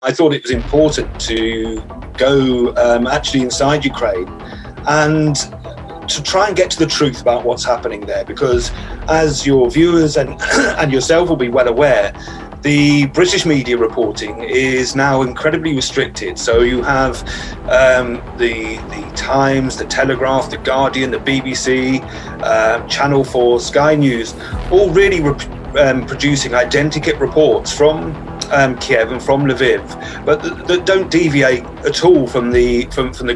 I thought it was important to go actually inside Ukraine and to try and get to the truth about what's happening there, because as your viewers and yourself will be well aware, the British media reporting is now incredibly restricted. So you have the Times, the Telegraph, the Guardian, the BBC, Channel 4, Sky News, all really producing identikit reports from Kiev and from Lviv, but that don't deviate at all from the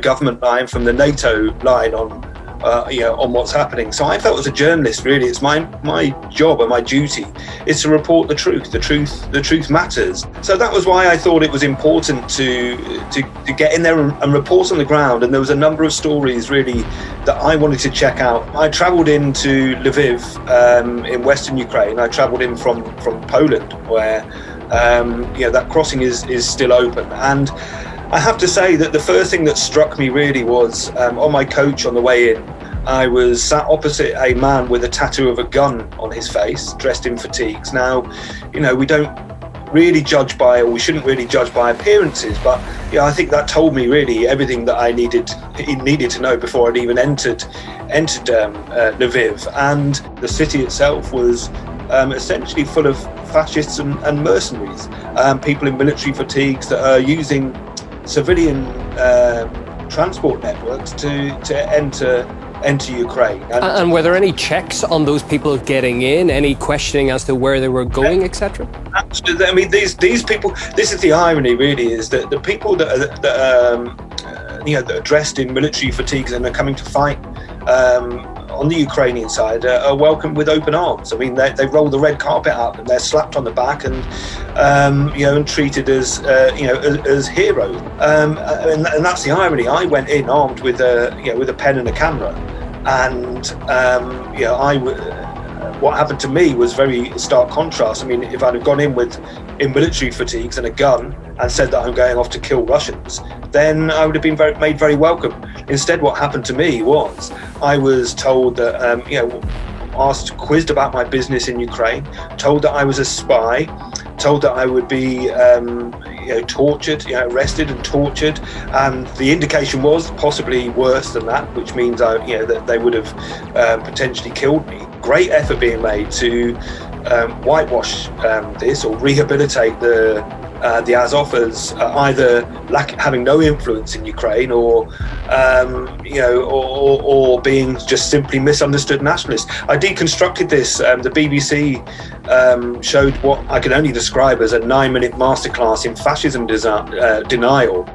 government line, from the NATO line on what's happening. So I felt as a journalist, really, it's my job and my duty is to report the truth. The truth matters. So that was why I thought it was important to get in there and report on the ground. And there was a number of stories really that I wanted to check out. I travelled into Lviv in Western Ukraine. I travelled in from Poland, where that crossing is still open. And I have to say that the first thing that struck me really was on my coach on the way in, I was sat opposite a man with a tattoo of a gun on his face, dressed in fatigues. Now, we don't really judge by, or we shouldn't really judge by appearances, but I think that told me really everything that I needed to know before I'd even entered Lviv. And the city itself was essentially full of fascists and mercenaries, people in military fatigues that are using civilian transport networks to enter Ukraine. And were there any checks on those people getting in? Any questioning as to where they were going, etc.? Absolutely. I mean, these people. This is the irony, really, is that the people that are dressed in military fatigues and are coming to fight on the Ukrainian side are welcomed with open arms. I mean, they roll the red carpet up and they're slapped on the back and and treated as heroes. And that's the irony. I went in armed with a pen and a camera, and what happened to me was very stark contrast. I mean, if I'd have gone in military fatigues and a gun and said that I'm going off to kill Russians, then I would have been made very welcome. Instead, what happened to me was I was told that, quizzed about my business in Ukraine, told that I was a spy, told that I would be tortured, arrested and tortured, and the indication was possibly worse than that, which means that they would have potentially killed me. Great effort being made to whitewash this or rehabilitate the Azov as either having no influence in Ukraine or being just simply misunderstood nationalists. I deconstructed this. The BBC showed what I can only describe as a 9-minute masterclass in fascism denial.